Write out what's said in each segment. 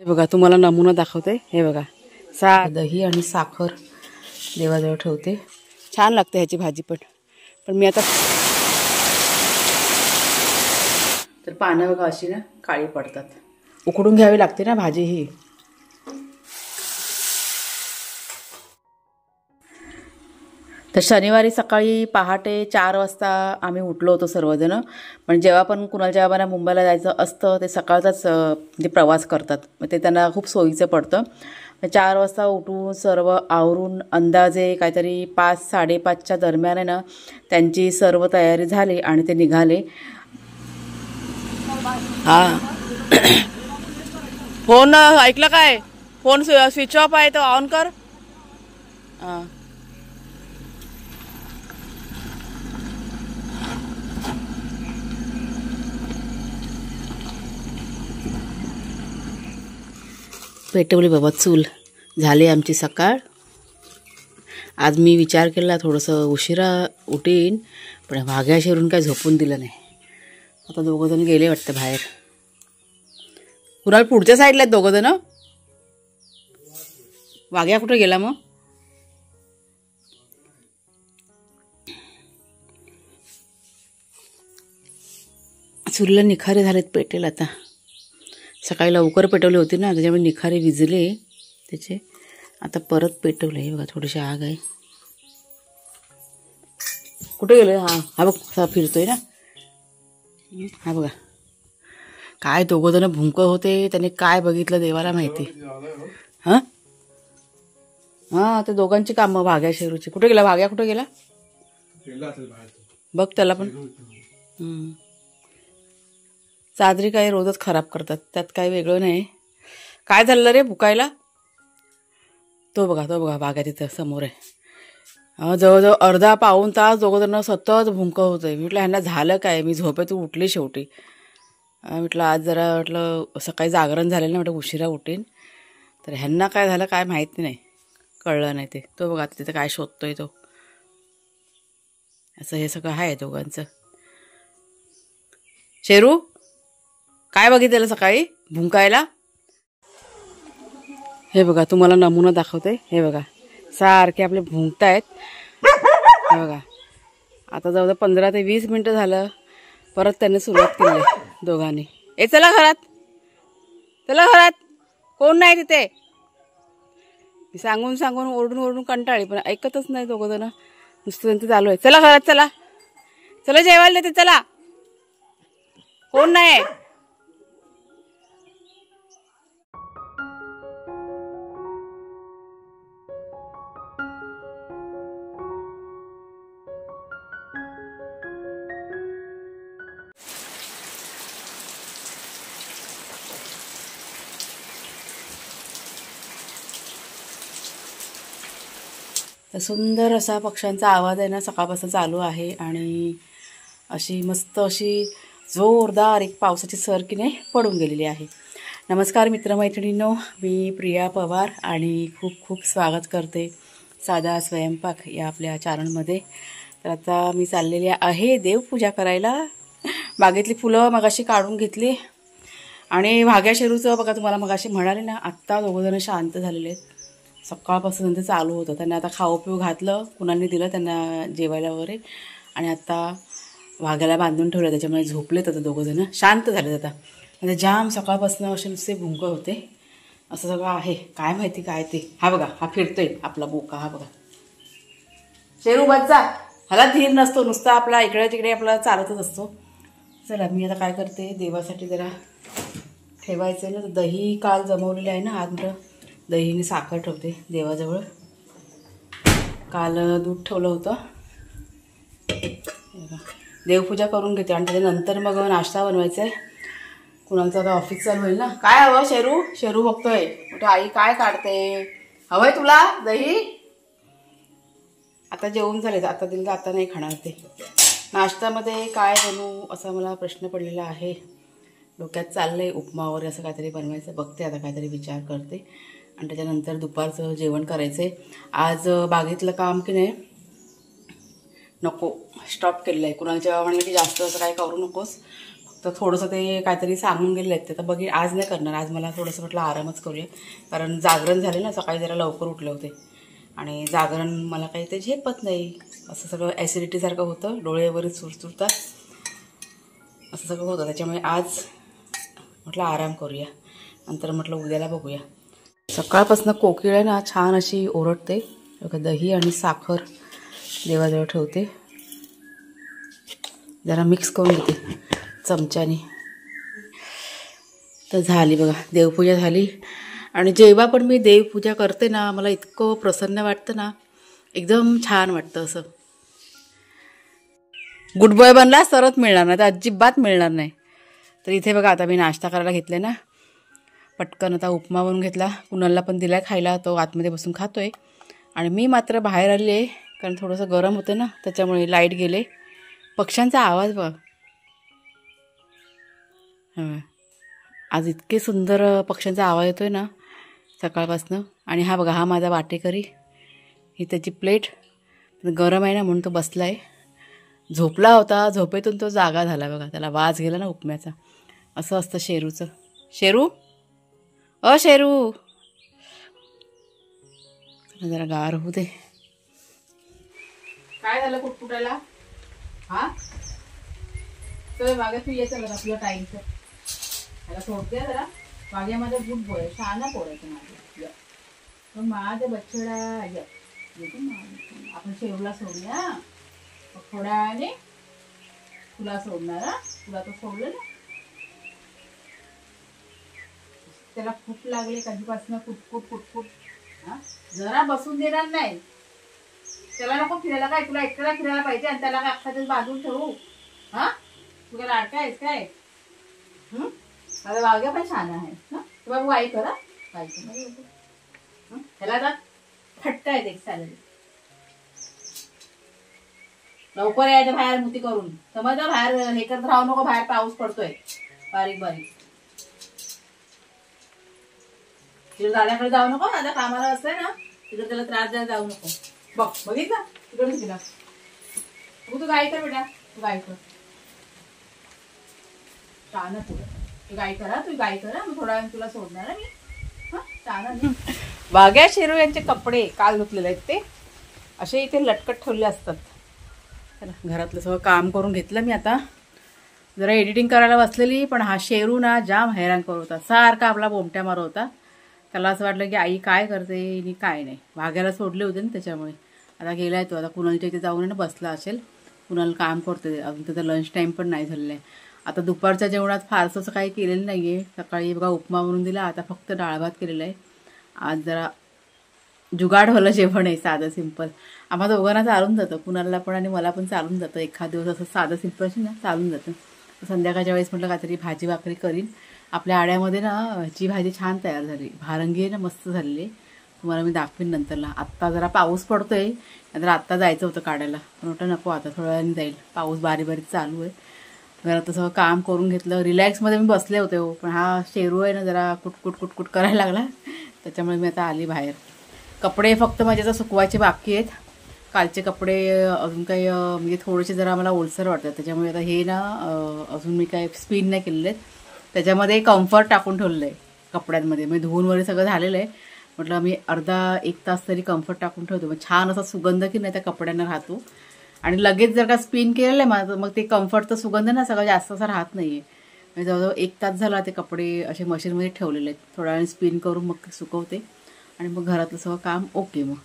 हे बघा तुम्हाला नमुना दाखवते. हे बघा दही आणि साखर देवाजवळ ठेवते. छान लागते ह्याची भाजी पण मी आता तर पानं बघा अशी ना काळी पडतात. उकडून घ्यावी लागते ना भाजी ही. तर शनिवारी सकाळी पहाटे 4 वाजता आम्ही उठलो होतो सर्वजण. पण जेव्हा पण कुणाच्या बाबांना मुंबईला जायचं असतं ते सकाळचाच म्हणजे प्रवास करतात. मग ते त्यांना खूप सोयीचं पडतं. 4 वाजता उठून सर्व आवरून अंदाजे काहीतरी 5-5:30च्या दरम्यान आहे ना त्यांची सर्व तयारी झाली आणि ते निघाले. हां फोन ऐकलं काय? फोन स्विच ऑफ आहे तो ऑन कर. हां पेटवली बाबा चूल. झाली आमची सकाळ. आज मी विचार केला थोडंसं उशिरा उठीन पण भाग्या शिरून काय झोपून दिलं नाही. आता दोघंजण गेले वाटतं बाहेर. कुणाल पुढच्या साईडला आहेत दोघंजण. वाघ्या कुठे गेला मग? चुलीला निखारे झालेत पेटेल आता. सकाळी लवकर पेटवले होते ना त्याच्यामुळे निखारे विजले त्याचे. आता परत पेटवले. हे बघा थोडीशी आग आहे. कुठे गेले? हा बघ असा फिरतोय ना. हा बघा काय दोघंजण भुंकं होते. त्याने काय बघितलं देवाला माहिती. हां हां ते दोघांची कामं भाग्या शेरूची. कुठे गेला भाग्या? कुठे गेला बघ त्याला पण. चादरी काय रोजच खराब करतात त्यात काही वेगळं नाही. काय झालं रे भुकायला? तो बघा भाग्या तिथं समोर आहे. जवळजवळ अर्धा पाऊण तास दोघंजण सतत भुंकं होतंय. म्हटलं ह्यांना झालं काय? मी झोपेतून उठली शेवटी. म्हटलं आज जरा म्हटलं सकाळी जागरण झालेलं ना म्हटलं उशिरा उठेन. तर ह्यांना काय झालं काय माहिती नाही. कळलं नाही ते. तो बघा तिथं काय शोधतोय तो. असं हे सगळं आहे दोघांचं. शेरू काय बघितलं सकाळी भुंकायला? हे बघा तुम्हाला नमुना दाखवते. हे बघा सारखे आपले भुंकतायत. हे बघा आता जवळजवळ 15 ते 20 मिनटं झालं. परत त्यांनी सुरुवात केली दोघांनी. चला घरात, चला घरात. कोण नाही तिथे. सांगून सांगून ओरडून कंटाळी पण ऐकतच नाही दोघंजण. नुसतं त्यांचं चालू आहे. चला घरात चला, चला जेवायला देते चला. कोण नाही. तर सुंदर असा पक्ष्यांचा आवाज आहे ना सकाळपासून चालू आहे. आणि अशी मस्त अशी जोरदार एक पावसाची सर की नाही पडून गेलेली आहे. नमस्कार मित्रमैत्रिणींनो, मी प्रिया पवार आणि खूप खूप स्वागत करते साधा स्वयंपाक या आपल्या चॅनलमध्ये. तर आता मी चाललेली आहे देवपूजा करायला. बागेतली फुलं मगाशी काढून घेतली. आणि भाग्या शेरूचं बघा तुम्हाला मगाशी म्हणाले ना आत्ता दोघंजण शांत झालेले आहेत. सकाळपासून ते चालू होतं. त्यांना आता खाऊ पिऊ घातलं. कुणाने दिलं त्यांना जेवायला वगैरे. आणि आता वाघ्याला बांधून ठेवलं त्याच्यामुळे झोपलेत आता दोघंजण. शांत झालेत आता. म्हणजे जाम सकाळपासून असे नुसते भुंकं होते. असं सगळं आहे काय माहिती काय ते. हा बघा हा फिरतोय आपला बोका. हा बघा शेरू बच्चा. ह्याला धीर नसतो. नुसता आपला इकडे तिकडे आपला चालतच असतो. चला मी आता काय करते देवासाठी जरा ठेवायचं आहे ना. दही काल जमवलेलं आहे ना. आज म्हटलं दहीने साखर ठेवते देवाजवळ. काल दूध ठेवलं होतं. देवपूजा करून घेते आणि त्याच्यानंतर मग नाश्ता बनवायचा आहे. कुणाचं आता ऑफिस चालू होईल ना. काय हवं शेरू? शेरू बघतोय कुठे आई काय काढते. हवंय तुला दही? आता जेवून झाले. आता दिलं तर आता नाही खाणार ते. नाश्त्यामध्ये काय बनवू असा मला प्रश्न पडलेला आहे. डोक्यात चाललंय उपमा वगैरे असं काहीतरी बनवायचं. बघते आता काहीतरी विचार करते. आणि त्याच्यानंतर दुपारचं जेवण करायचं आहे. आज बागेतलं काम की नाही नको स्टॉप केलेलं आहे. कुणाला जेव्हा म्हणलं की जास्त असं काय करू नकोस तर थोडंसं ते काहीतरी सांगून गेले आहेत ते, तर बघी आज नाही करणार. आज मला थोडंसं म्हटलं आरामच करूया, कारण जागरण झाले ना, सकाळी जरा लवकर उठले होते आणि जागरण मला काही ते झेपत नाही. असं सगळं ॲसिडिटीसारखं होतं, डोळे वगैरे चुरचुरतात, असं सगळं होतं. त्याच्यामुळे आज म्हटलं आराम करूया, नंतर म्हटलं उद्याला बघूया. सकाळपासून कोकिळ आहे ना छान अशी ओरडते. दही आणि साखर देवाजवळ ठेवते, जरा मिक्स करून घेते चमच्याने. तर झाली बघा देवपूजा झाली. आणि जेव्हा पण मी देवपूजा करते ना, मला इतकं प्रसन्न वाटतं ना, एकदम छान वाटतं. असं गुड बॉय बनला सरच मिळणार नाही, तर अजिबात मिळणार नाही. तर इथे बघा आता मी नाश्ता करायला घेतले ना, पटकन आता उपमा बनवून घेतला. कुणालला पण दिला खायला, तो आतमध्ये बसून खातोय. आणि मी मात्र बाहेर आली आहे, कारण थोडंसं गरम होतं ना, त्याच्यामुळे लाईट गेले. पक्ष्यांचा आवाज बघ, आज इतके सुंदर पक्ष्यांचा आवाज येतोय ना सकाळपासनं. आणि हा बघा, हा माझा वाटेकरी, ही त्याची प्लेट. गरम आहे ना म्हणून तो बसला आहे. झोपला होता, झोपेतून तो जागा झाला बघा, त्याला वाज गेला ना उपम्याचा. असं असतं शेरूचं. शेरू, शेरू, जरा गार होऊ दे. काय झालं कुटकुटायला? हा तर मागे तू ये, चला आपलं टाईमचं त्याला सोडते जरा. मागे माझा गुड बॉय, शाना पोरायचं माझं. मग माझं बछडा आपण शेरूला सोडूया. थोड्या वेळाने तुला सोडणार. तुला तर सोडलं ना, त्याला खूप लागले कधीपासून कुटकुट कुटकुट. हा जरा बसून देणार नाही त्याला. नको फिरायला, काय तुला एकट्याला फिरायला पाहिजे आणि त्याला काय अख्खा बाजून ठेवू? हा तू काय लाडका आहेस काय? माझा वाघ्या पण छान आहे ना. तू बाबू आई करा, काय त्याला आता फटका येते सॅलरी. लवकर यायचं बाहेर मुती करून, समजलं? बाहेर हे करत राहू नको, बाहेर पाऊस पडतोय बारीक बारीक. तिकडे दादाकडे जाऊ नको, दादा कामाला असतंय ना, तिकडे त्याला त्रास द्यायला जाऊ नको. बघ बघितलं तिकडेच गेला. तू गाय कर बेटा, तू गाय कर. छान पुढे तू गाय करा, तू गाय करा, मग थोडा वेळ तुला सोडणार मी. हा छान. वाघ्या शेरू यांचे कपडे काल धुतलेले आहेत, ते असे इथे लटकट ठेवले असतात. घरातलं सगळं काम करून घेतलं मी. आता जरा एडिटिंग करायला बसलेली, पण हा शेरू ना जाम हैराण करत होता, सारखा आपला बोमट्या मारत होता. त्याला असं वाटलं की आई काय करते आणि काय नाही. वाघ्याला सोडले होते ना त्याच्यामुळे. आता गेलाय तो, आता कुणालच्या इथे जाऊन ना बसला असेल. कुणाल काम करते अजून, त्याचा लंच टाईम पण नाही झालेला आहे. आता दुपारच्या जेवणात फारसं असं काही केलेलं नाही आहे. सकाळी बघा उपमा बनवून दिला, आता फक्त डाळ भात केलेला आहे. आज जरा जुगाडवालं जेवण आहे, साधं सिंपल. आम्हा दोघांना चालून जातं, कुणाला पण आणि मला पण चालून जातं. एखाद दिवस असं साधं सिंपल असेल ना चालून जातं. संध्याकाळच्या वेळेस म्हटलं काहीतरी भाजी भाकरी करीन. आपल्या आड्यामध्ये ना ह्याची भाजी छान तयार झाली, भारंगी आहे ना, मस्त झालेली. तुम्हाला मी दाखवीन नंतरला. आत्ता जरा पाऊस पडतोय, नंतर आत्ता जायचं होतं काढायला, पण म्हटलं नको, आता थोड्या वेळाने जाईल. पाऊस बारीक बारीक चालू आहे. घरात सगळं काम करून घेतलं, रिलॅक्समध्ये मी बसले होते हो. पण हा शेरू आहे ना जरा कुटकुट कुटकुट करायला लागला, त्याच्यामुळे मी आता आली बाहेर. कपडे फक्त माझे आता सुकवायचे बाकी आहेत. कालचे कपडे अजून काही म्हणजे थोडेसे जरा मला ओलसर वाटतात, त्याच्यामुळे आता हे ना अजून मी काय स्पिन नाही केलेले आहेत. त्याच्यामध्ये कम्फर्ट टाकून ठेवलेलं आहे कपड्यांमध्ये, म्हणजे धुवून वगैरे सगळं झालेलं आहे. म्हटलं मी अर्धा एक तास तरी कम्फर्ट टाकून ठेवतो, मग छान असा सुगंध की नाही त्या कपड्यांना राहतो. आणि लगेच जर का स्पिन केलेलं आहे माझं, मग ते कम्फर्टचा सुगंध ना सगळं जास्त असा राहत नाही आहे. म्हणजे जवळजवळ 1 तास झाला ते कपडे असे मशीनमध्ये ठेवलेले आहेत. थोड्या वेळाने स्पिन करून मग सुकवते आणि मग घरातलं सगळं काम ओके मग.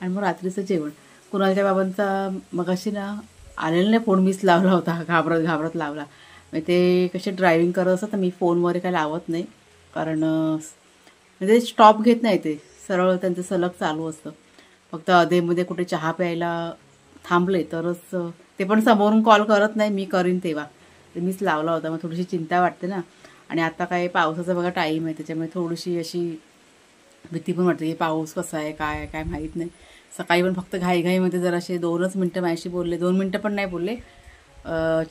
आणि मग रात्रीचं जेवण. कुणालच्या बाबांचा मग अशी ना आलेला नाही फोन, मीच लावला होता, घाबरत घाबरत लावला. म्हणजे ते कसे ड्रायव्हिंग करत असतात तर मी फोनवर काही लावत नाही, कारण म्हणजे स्टॉप घेत नाही, ते सरळ त्यांचं सलग चालू असतं. फक्त अधेमध्ये कुठे चहा प्यायला थांबले तरच, ते पण समोरून कॉल करत नाही, मी करीन तेव्हा. ते मीच लावला होता. मग थोडीशी चिंता वाटते ना. आणि आता काय पावसाचा बघा टाईम आहे, त्याच्यामुळे थोडीशी अशी भीती पण वाटते की पाऊस कसा आहे काय काय माहीत नाही. सकाळी पण फक्त घाईघाईमध्ये जरासे 2च मिनटं माझ्याशी बोलले, 2 मिनटं पण नाही बोलले.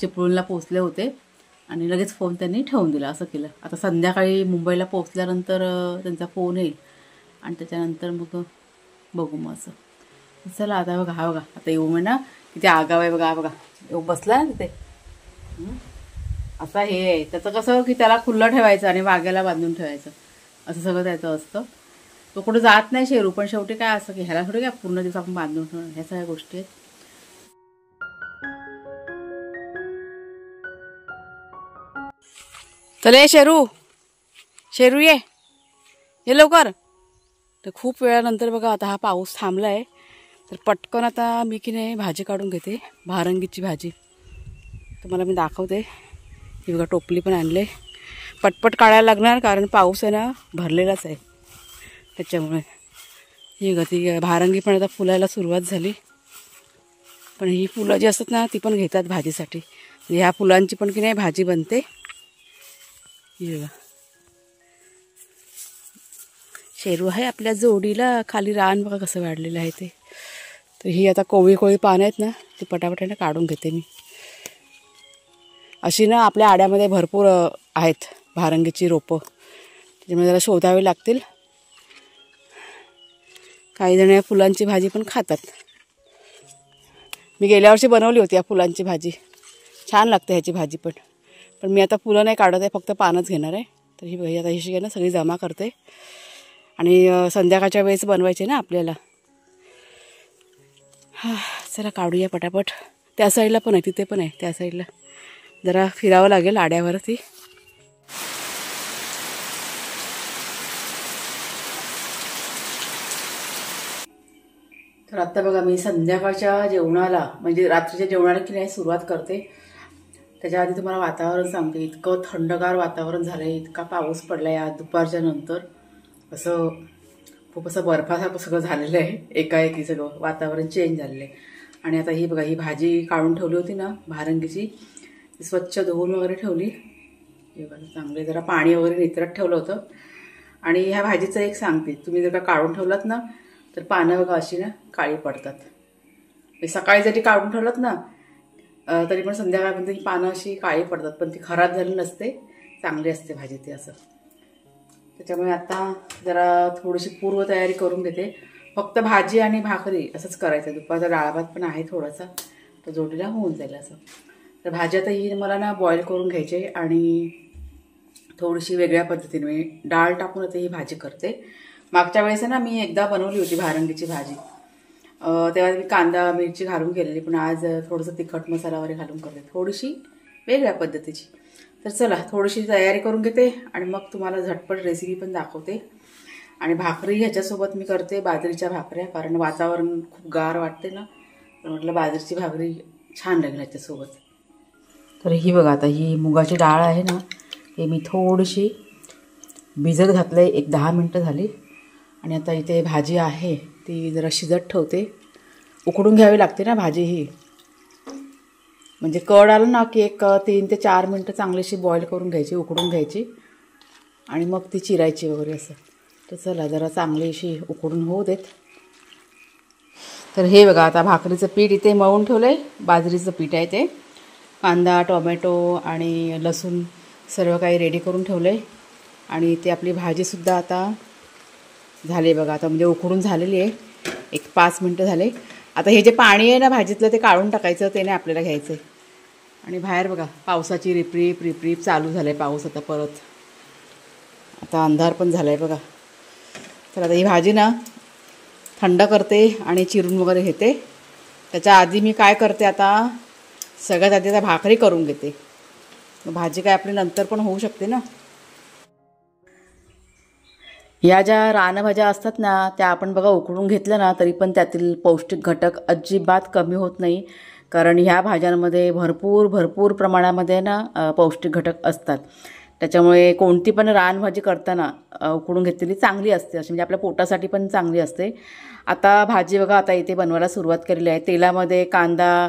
चिपळूणला पोचले होते आणि लगेच फोन त्यांनी ठेवून दिला, असं केलं. आता संध्याकाळी मुंबईला पोचल्यानंतर त्यांचा फोन येईल आणि त्याच्यानंतर मग बघू मग असं. चला आता बघा, हा बघा आता येऊ म्हणा किती आगाव आहे बघा. बघा येऊ बसला ना तिथे. आता हे आहे त्याचं कसं की त्याला खुल्लं ठेवायचं आणि वाघ्याला बांधून ठेवायचं, असं सगळं त्याचं असतं. तो कुठं जात नाही शेरू, पण शेवटी काय असं की ह्याला थोडी काय पूर्ण दिवस आपण बांधून ठेवणार, ह्या सगळ्या गोष्टी आहेत. चल शेरू, शेरू ये लवकर. तर खूप वेळानंतर बघा आता हा पाऊस थांबला आहे, तर पटकन आता मी की नाही भाजी काढून घेते, भारंगीची भाजी. तुम्हाला मी दाखवते. ही बघा टोपली पण आणले, पटपट काढायला लागणार कारण पाऊस आहे ना भरलेलाच आहे त्याच्यामुळे. ही बघा ती भारंगी पण आता फुलायला सुरुवात झाली, पण ही फुलं जी असतात ना ती पण घेतात भाजीसाठी. ह्या फुलांची पण की नाही भाजी बनते. ही बघा शेरू आहे आपल्या जोडीला, खाली रान बघा कसं वाढलेलं आहे ते. तर ही आता कोवळी कोवळी पानं आहेत ना ती पटापटाने काढून घेते मी. अशी ना आपल्या आड्यामध्ये भरपूर आहेत भारंगीची रोपं, त्याच्यामुळे जरा शोधावी लागतील. काही जण या फुलांची भाजी पण खातात. मी गेल्या वर्षी बनवली होती या फुलांची भाजी, छान लागते ह्याची भाजी पण मी आता फुलं नाही काढत आहे, फक्त पानच घेणार आहे. तर ही भाजी आता ही ना सगळी जमा करते आणि संध्याकाळच्या वेळेस बनवायचे ना आपल्याला. चला काढूया पटापट. त्या साईडला पण आहे, तिथे पण आहे, त्या साईडला जरा फिरावं लागेल आड्यावरती. तर आत्ता बघा मी संध्याकाळच्या जेवणाला म्हणजे रात्रीच्या जेवणाला की नाही सुरुवात करते. त्याच्या आधी तुम्हाला वातावरण सांगते. इतकं थंडगार वातावरण झालं आहे, इतका पाऊस पडला आहे आज दुपारच्या नंतर. असं खूप असं बर्फासारखं सगळं झालेलं आहे, एकाएकी सगळं वातावरण चेंज झालेलं आहे. आणि आता ही बघा ही भाजी काढून ठेवली होती ना भारंगीची, ती स्वच्छ धुवून वगैरे ठेवली. हे बघा चांगले जरा पाणी वगैरे नितरत ठेवलं होतं. आणि ह्या भाजीचं एक सांगते, तुम्ही जर का काढून ठेवलात ना तर पानं बघा अशी ना काळी पडतात. सकाळी जरी काढून ठेवलात ना तरी पण संध्याकाळपर्यंत ही पानं अशी काळी पडतात, पण ती खराब झाली नसते, चांगली असते भाजी ती असं. त्याच्यामुळे आता जरा थोडीशी पूर्वतयारी करून घेते. फक्त भाजी आणि भाकरी असंच करायचं. दुपारचा डाळ भात पण आहे थोडासा, तर जोडीला होऊन जाईल असं. तर भाजी आता ही मला ना बॉईल करून घ्यायची आणि थोडीशी वेगळ्या पद्धतीने डाळ टाकून आता ही भाजी करते. मागच्या वेळेस ना मी एकदा बनवली होती भारंगीची भाजी, तेव्हा मी कांदा मिरची घालून केलेली, पण आज थोडंसं तिखट मसाला वगैरे घालून करते, थोडीशी वेगळ्या पद्धतीची. तर चला थोडीशी तयारी करून घेते आणि मग तुम्हाला झटपट रेसिपी पण दाखवते. आणि भाकरी ह्याच्यासोबत मी करते बाजरीच्या भाकऱ्या, कारण वातावरण खूप गार वाटते ना, तर म्हटलं बाजरीची भाकरी छान लागेल ह्याच्यासोबत. तर ही बघा आता ही मुगाची डाळ आहे ना, हे मी थोडीशी भिजत घातलं आहे, एक 10 मिनटं झाली. आणि आता इथे भाजी आहे ती जरा शिजत ठेवते. उकडून घ्यावी लागते ना भाजी ही, म्हणजे कड आलं ना की एक 3 ते 4 मिनटं चांगलीशी बॉईल करून घ्यायची, उकडून घ्यायची आणि मग ती चिरायची वगैरे असं. तर चला जरा चांगलीशी उकडून होऊ देत. तर हे बघा आता भाकरीचं पीठ इथे मळून ठेवलं आहे, बाजरीचं पीठ आहे ते. कांदा टोमॅटो आणि लसूण सर्व काही रेडी करून ठेवलं आहे. आणि इथे आपली भाजीसुद्धा आता झाली बघा, आता म्हणजे उकडून झालेली आहे, एक 5 मिनटं झाले. आता हे जे पाणी आहे ना भाजीतलं ते काढून टाकायचं, ते नाही आपल्याला घ्यायचं आहे. आणि बाहेर बघा पावसाची रिपरिप रिपरिप चालू झालं आहे पाऊस आता परत. आता अंधार पण झाला आहे बघा. तर आता ही भाजी ना थंड करते आणि चिरून वगैरे घेते. त्याच्या आधी मी काय करते, आता सगळ्यात आधी आता भाकरी करून घेते. भाजी काय आपली नंतर पण होऊ शकते ना. या ज्या रानभाज्या असतात ना त्या आपण बघा उकडून घेतल्या ना तरी पण त्यातील पौष्टिक घटक अजिबात कमी होत नाही, कारण ह्या भाज्यांमध्ये भरपूर प्रमाणामध्ये ना पौष्टिक घटक असतात. त्याच्यामुळे कोणती पण रानभाजी करताना उकडून घेतलेली चांगली असते, अशी म्हणजे आपल्या पोटासाठी पण चांगली असते. आता भाजी बघा आता इथे बनवायला सुरुवात केलेली आहे. तेलामध्ये कांदा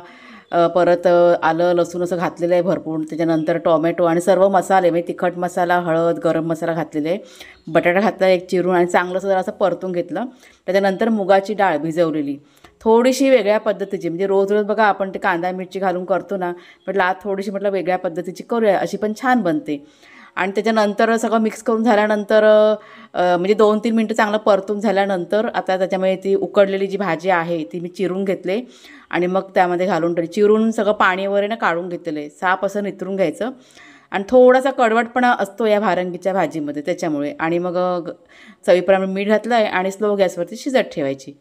परत आलं लसूण असं घातलेलं आहे भरपूर. त्याच्यानंतर टोमॅटो आणि सर्व मसाले म्हणजे तिखट मसाला, हळद, गरम मसाला घातलेले आहे. बटाटा घातला एक चिरून आणि चांगलं जरा असं परतून घेतलं. त्याच्यानंतर मुगाची डाळ भिजवलेली थोडीशी वेगळ्या पद्धतीची, म्हणजे रोज बघा आपण ते कांदा मिरची घालून करतो ना, म्हटलं आज थोडीशी म्हटलं वेगळ्या पद्धतीची करूया, अशी पण छान बनते. आणि त्याच्यानंतर सगळं मिक्स करून झाल्यानंतर म्हणजे 2-3 मिनटं चांगलं परतून झाल्यानंतर आता त्याच्यामध्ये ती उकडलेली जी भाजी आहे ती मी चिरून घेतले आणि मग त्यामध्ये घालून चिरून सगळं पाणी वगैरे ना काढून घेतलेलं आहे, साफ असं नितरून घ्यायचं. आणि थोडासा कडवटपणा असतो या भारंगीच्या भाजीमध्ये त्याच्यामुळे. आणि मग चवीप्रमाणे मीठ घातलं आहे आणि स्लो गॅसवरती शिजत ठेवायची.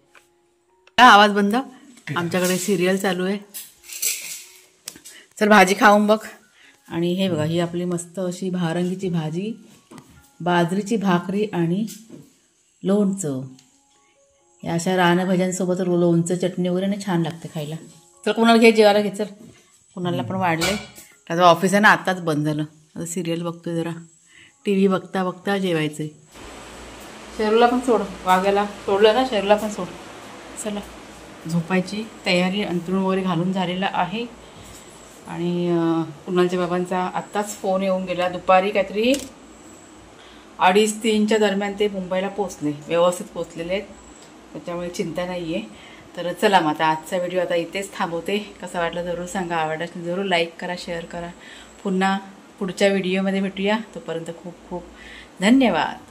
आवाज बंद. आमच्याकडे सिरियल चालू आहे. चल भाजी खाऊन बघ. आणि हे बघा, ही आपली मस्त अशी भारंगीची भाजी, बाजरीची भाकरी आणि लोणचं. या अशा रानभाज्यांसोबत लोणचं चटणी वगैरे ना छान लागते खायला. चल कुणाला घे, जेवायला घे. चल कुणाला पण वाढले. त्याचं ऑफिस आहे ना, आत्ताच बंद झालं. आता सिरियल बघतोय जरा. टी व्ही बघता बघता जेवायचं आहे. शेरूला पण सोड, वाघ्याला सोडलं ना, शेरूला पण सोड. चला झोपायची तयारी, अंथरूण वगैरे घालून झालेला आहे. आणि कुणालच्या बाबांचा आत्ताच फोन येऊन गेला. दुपारी काहीतरी 2:30-3च्या दरम्यान ते मुंबईला पोचले, व्यवस्थित पोचलेले आहेत, त्याच्यामुळे चिंता नाही आहे. तर चला मग आता आजचा व्हिडिओ आता इथेच थांबवते. कसा वाटला जरूर सांगा. आवडला जरूर लाईक करा, शेअर करा. पुन्हा पुढच्या व्हिडिओमध्ये भेटूया. तोपर्यंत खूप खूप धन्यवाद.